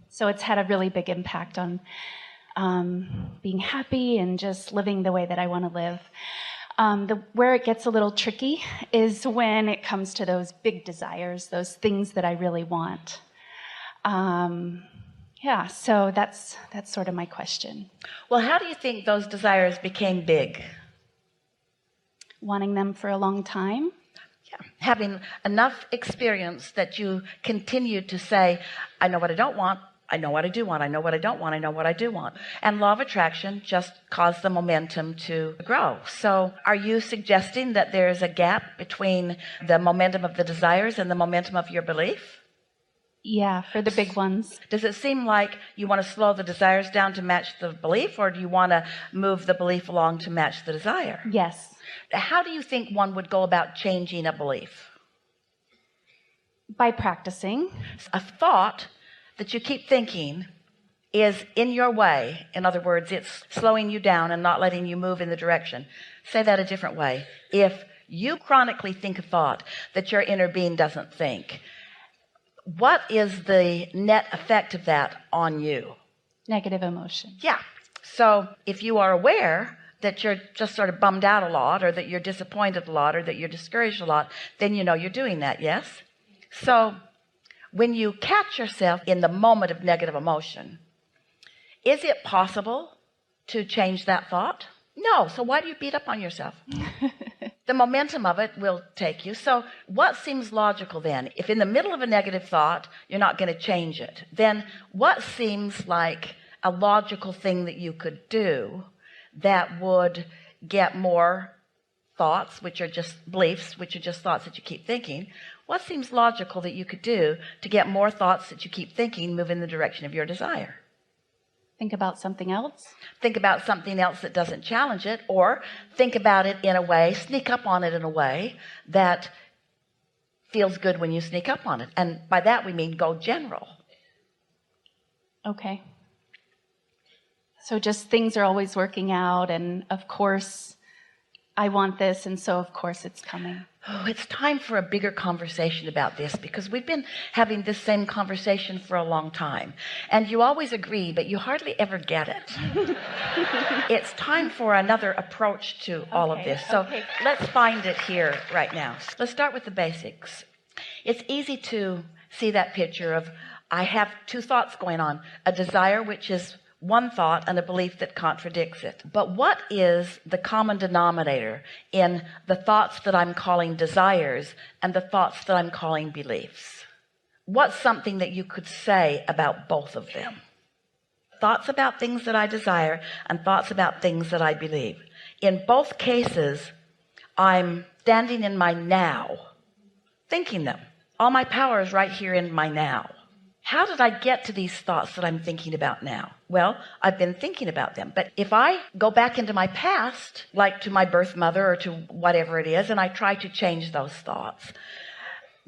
So it's had a really big impact on being happy and just living the way that I want to live. Where it gets a little tricky is when it comes to those big desires, those things that I really want. So that's sort of my question. Well, how do you think those desires became big? Wanting them for a long time. Yeah. Having enough experience that you continue to say, I know what I don't want, I know what I do want, I know what I don't want, I know what I do want. And law of attraction just caused the momentum to grow. So are you suggesting that there's a gap between the momentum of the desires and the momentum of your belief? Yeah, for the big ones. Does it seem like you want to slow the desires down to match the belief, or do you want to move the belief along to match the desire? Yes. How do you think one would go about changing a belief? By practicing. A thought that you keep thinking is in your way. In other words, it's slowing you down and not letting you move in the direction. Say that a different way. If you chronically think a thought that your inner being doesn't think, what is the net effect of that on you? Negative emotion. Yeah. So if you are aware that you're just sort of bummed out a lot, or that you're disappointed a lot, or that you're discouraged a lot, then you know you're doing that. Yes. So when you catch yourself in the moment of negative emotion, is it possible to change that thought? No. So why do you beat up on yourself? The momentum of it will take you. So what seems logical then? If in the middle of a negative thought, you're not going to change it, then what seems like a logical thing that you could do that would get more thoughts, which are just beliefs, which are just thoughts that you keep thinking? What seems logical that you could do to get more thoughts that you keep thinking move in the direction of your desire? Think about something else. Think about something else that doesn't challenge it, or think about it in a way, sneak up on it in a way that feels good when you sneak up on it. And by that we mean go general. Okay. So just things are always working out, and of course I want this, and so of course it's coming. Oh, it's time for a bigger conversation about this, because we've been having this same conversation for a long time, and you always agree, but you hardly ever get it. It's time for another approach to all of this. So let's find it here right now. Let's start with the basics. It's easy to see that picture of, I have two thoughts going on, a desire, which is one thought, and a belief that contradicts it. But what is the common denominator in the thoughts that I'm calling desires and the thoughts that I'm calling beliefs? What's something that you could say about both of them? Thoughts about things that I desire and thoughts about things that I believe. In both cases, I'm standing in my now, thinking them. All my power is right here in my now. How did I get to these thoughts that I'm thinking about now? Well, I've been thinking about them. But if I go back into my past, like to my birth mother or to whatever it is, and I try to change those thoughts,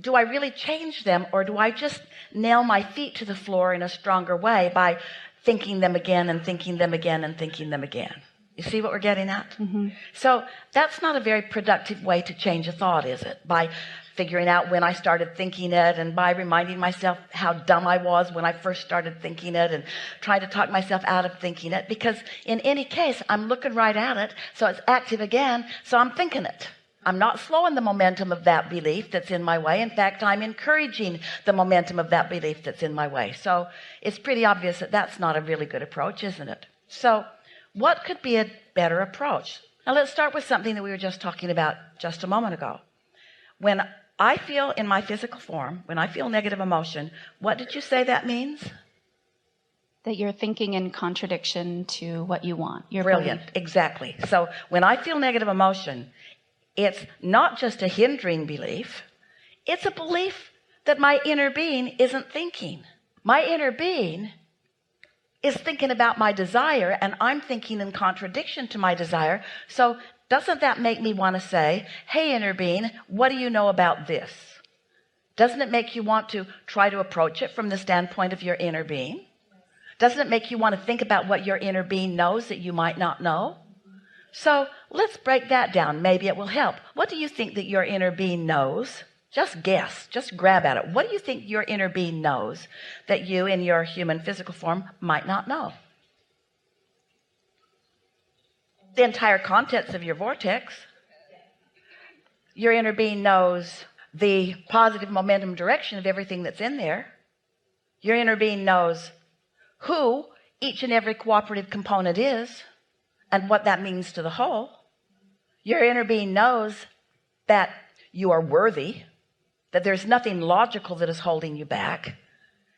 do I really change them, or do I just nail my feet to the floor in a stronger way by thinking them again and thinking them again and thinking them again? You see what we're getting at? Mm-hmm. So that's not a very productive way to change a thought, is it? By figuring out when I started thinking it, and by reminding myself how dumb I was when I first started thinking it, and trying to talk myself out of thinking it, because in any case I'm looking right at it, so it's active again, so I'm thinking it. I'm not slowing the momentum of that belief that's in my way. In fact, I'm encouraging the momentum of that belief that's in my way. So it's pretty obvious that that's not a really good approach, isn't it? So what could be a better approach? Now let's start with something that we were just talking about just a moment ago. When I feel in my physical form, when I feel negative emotion, what did you say that means? That you're thinking in contradiction to what you want. Brilliant. Exactly. So when I feel negative emotion, it's not just a hindering belief. It's a belief that my inner being isn't thinking. My inner being is thinking about my desire, and I'm thinking in contradiction to my desire. So doesn't that make me want to say, hey, inner being, what do you know about this? Doesn't it make you want to try to approach it from the standpoint of your inner being? Doesn't it make you want to think about what your inner being knows that you might not know? So let's break that down. Maybe it will help. What do you think that your inner being knows Just guess, just grab at it. What do you think your inner being knows that you in your human physical form might not know? The entire contents of your vortex. Your inner being knows the positive momentum direction of everything that's in there. Your inner being knows who each and every cooperative component is and what that means to the whole. Your inner being knows that you are worthy, that there's nothing logical that is holding you back.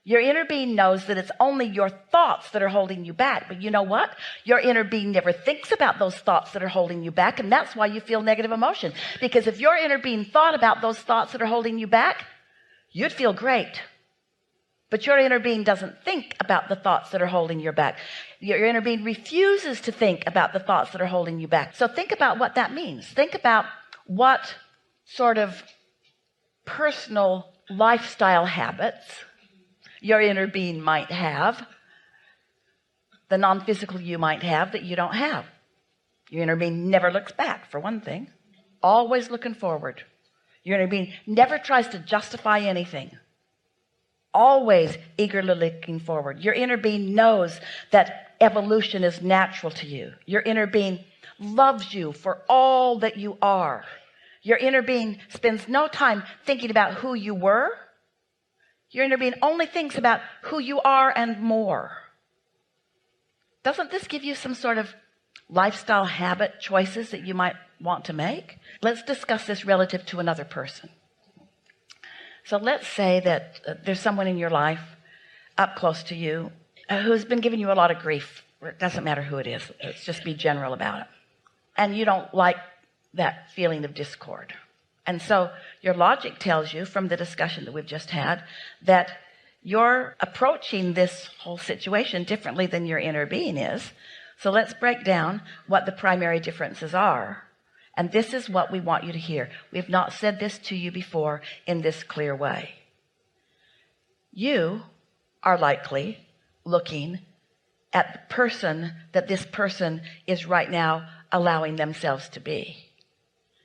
Your inner being knows that it's only your thoughts that are holding you back. But you know what? Your inner being never thinks about those thoughts that are holding you back. And that's why you feel negative emotion. Because if your inner being thought about those thoughts that are holding you back, you'd feel great. But your inner being doesn't think about the thoughts that are holding you back. Your inner being refuses to think about the thoughts that are holding you back. So think about what that means. Think about what sort of personal lifestyle habits your inner being might have, the non-physical you might have that you don't have. Your inner being never looks back, for one thing. Always looking forward. Your inner being never tries to justify anything. Always eagerly looking forward. Your inner being knows that evolution is natural to you. Your inner being loves you for all that you are. Your inner being spends no time thinking about who you were. Your inner being only thinks about who you are and more. Doesn't this give you some sort of lifestyle habit choices that you might want to make? Let's discuss this relative to another person. So let's say that there's someone in your life up close to you who's been giving you a lot of grief. It doesn't matter who it is. Let's just be general about it. And you don't like that feeling of discord. And so your logic tells you from the discussion that we've just had that you're approaching this whole situation differently than your inner being is. So let's break down what the primary differences are. And this is what we want you to hear. We've not said this to you before in this clear way. You are likely looking at the person that this person is right now allowing themselves to be.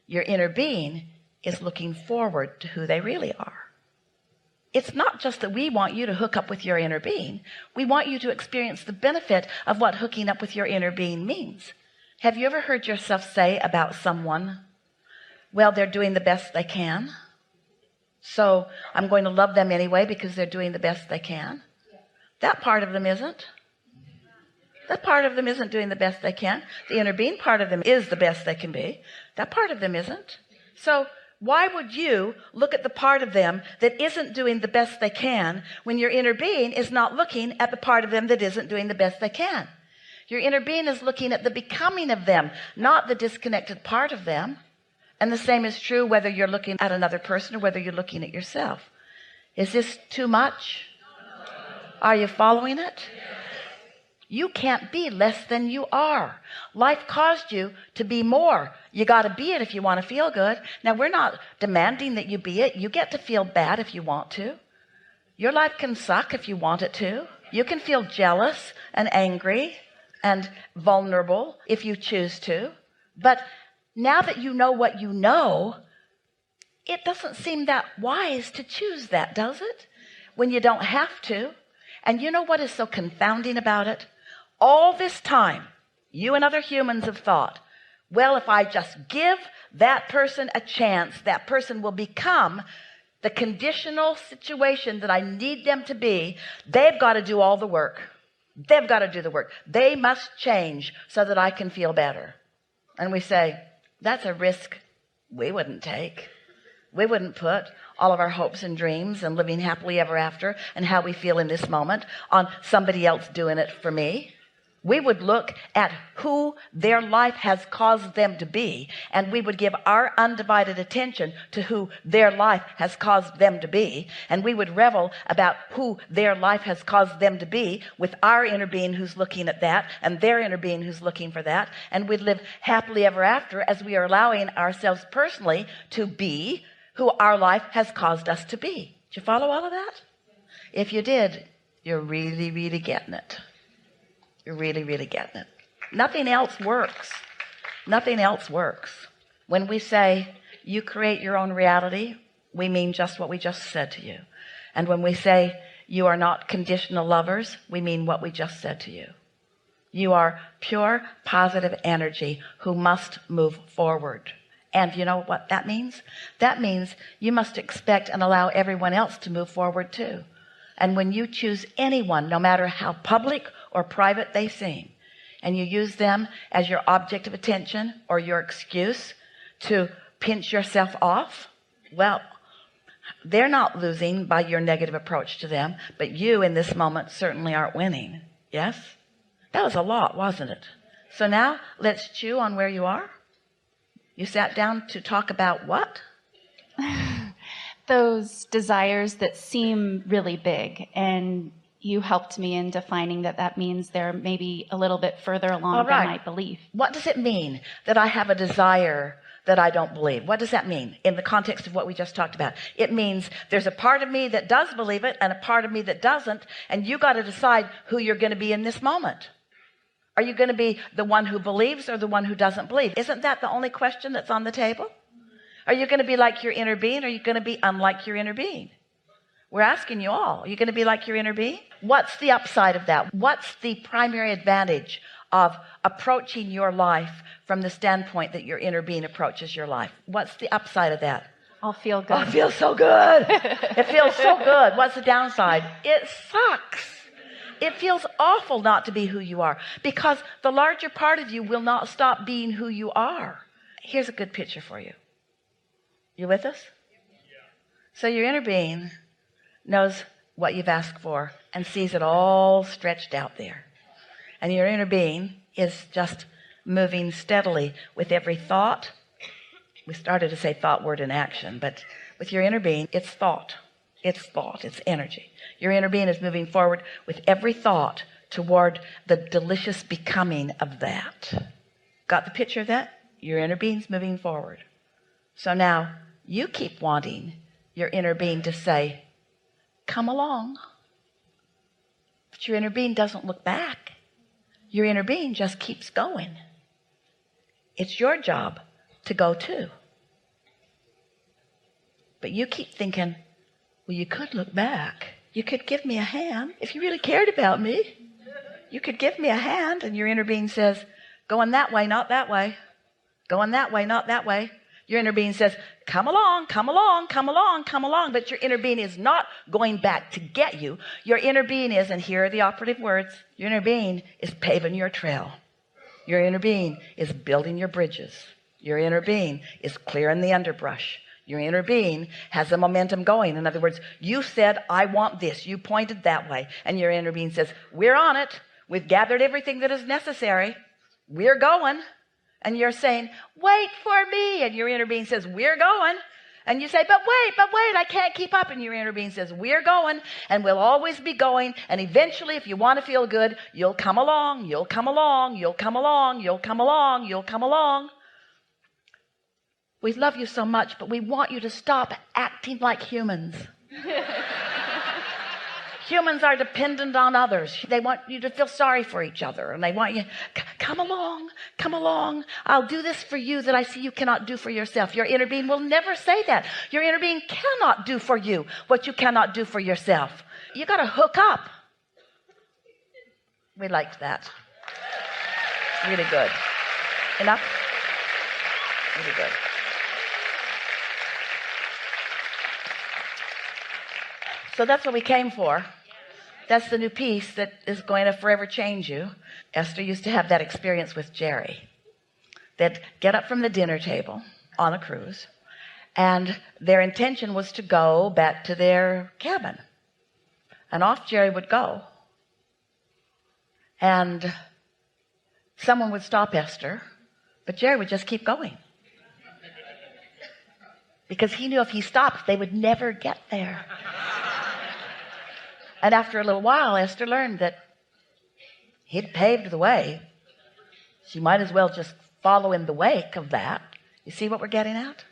Your inner being is looking forward to who they really are. It's not just that we want you to hook up with your inner being. We want you to experience the benefit of what hooking up with your inner being means. Have you ever heard yourself say about someone, well, they're doing the best they can, so I'm going to love them anyway because they're doing the best they can? That part of them isn't. That part of them isn't doing the best they can. The inner being part of them is the best they can be. That part of them isn't. So why would you look at the part of them that isn't doing the best they can when your inner being is not looking at the part of them that isn't doing the best they can? Your inner being is looking at the becoming of them, not the disconnected part of them. And the same is true whether you're looking at another person or whether you're looking at yourself. Is this too much? Are you following it? You can't be less than you are. Life caused you to be more. You got to be it if you want to feel good. Now, we're not demanding that you be it. You get to feel bad if you want to. Your life can suck if you want it to. You can feel jealous and angry and vulnerable if you choose to. But now that you know what you know, it doesn't seem that wise to choose that, does it? When you don't have to. And you know what is so confounding about it? All this time, you and other humans have thought, well, if I just give that person a chance, that person will become the conditional situation that I need them to be. They've got to do all the work. They've got to do the work. They must change so that I can feel better. And we say, that's a risk we wouldn't take. We wouldn't put all of our hopes and dreams and living happily ever after and how we feel in this moment on somebody else doing it for me. We would look at who their life has caused them to be, and we would give our undivided attention to who their life has caused them to be, and we would revel about who their life has caused them to be with our inner being who's looking at that and their inner being who's looking for that, and we'd live happily ever after as we are allowing ourselves personally to be who our life has caused us to be. Did you follow all of that? If you did, you're really, really getting it. You're really, really getting it. Nothing else works. Nothing else works. When we say you create your own reality, we mean just what we just said to you. And when we say you are not conditional lovers, we mean what we just said to you. You are pure, positive energy who must move forward. And you know what that means? That means you must expect and allow everyone else to move forward too. And when you choose anyone, no matter how public or private they seem, and you use them as your object of attention or your excuse to pinch yourself off, well, they're not losing by your negative approach to them, but you in this moment certainly aren't winning. Yes? That was a lot, wasn't it? So now let's chew on where you are. You sat down to talk about what? Those desires that seem really big, and you helped me in defining that means they're maybe a little bit further along than I believe. What does it mean that I have a desire that I don't believe? What does that mean in the context of what we just talked about? It means there's a part of me that does believe it and a part of me that doesn't, and you got to decide who you're going to be in this moment. Are you going to be the one who believes or the one who doesn't believe? Isn't that the only question that's on the table? Are you going to be like your inner being, or are you going to be unlike your inner being? We're asking you all. Are you going to be like your inner being? What's the upside of that? What's the primary advantage of approaching your life from the standpoint that your inner being approaches your life? What's the upside of that? I'll feel good. Oh, it feels so good. It feels so good. What's the downside? It sucks. It feels awful not to be who you are, because the larger part of you will not stop being who you are. Here's a good picture for you. You with us? So your inner being knows what you've asked for and sees it all stretched out there. And your inner being is just moving steadily with every thought. We started to say thought, word, and action, but with your inner being, it's thought. It's thought. It's energy. Your inner being is moving forward with every thought toward the delicious becoming of that. Got the picture of that? Your inner being's moving forward. So now you keep wanting your inner being to say, come along. But your inner being doesn't look back. Your inner being just keeps going. It's your job to go too. But you keep thinking, well, you could look back. You could give me a hand. If you really cared about me, you could give me a hand. And your inner being says, going that way, not that way. Going that way, not that way. Your inner being says, come along, come along, come along, come along. But your inner being is not going back to get you. Your inner being is, and here are the operative words, your inner being is paving your trail. Your inner being is building your bridges. Your inner being is clearing the underbrush. Your inner being has the momentum going. In other words, you said, I want this. You pointed that way. And your inner being says, we're on it. We've gathered everything that is necessary. We're going. And you're saying, wait for me. And your inner being says, we're going. And you say, but wait, I can't keep up. And your inner being says, we're going, and we'll always be going. And eventually, if you want to feel good, you'll come along, you'll come along, you'll come along, you'll come along, you'll come along. We love you so much, but we want you to stop acting like humans. Humans are dependent on others. They want you to feel sorry for each other, and they want you, come along, come along. I'll do this for you that I see you cannot do for yourself. Your inner being will never say that. Your inner being cannot do for you what you cannot do for yourself. You got to hook up. We liked that. Really good. Enough? Really good. So that's what we came for. That's the new piece that is going to forever change you. Esther used to have that experience with Jerry. They'd get up from the dinner table on a cruise, and their intention was to go back to their cabin. And off Jerry would go. And someone would stop Esther, but Jerry would just keep going. Because he knew if he stopped, they would never get there. And after a little while, Esther learned that he'd paved the way. She might as well just follow in the wake of that. You see what we're getting at?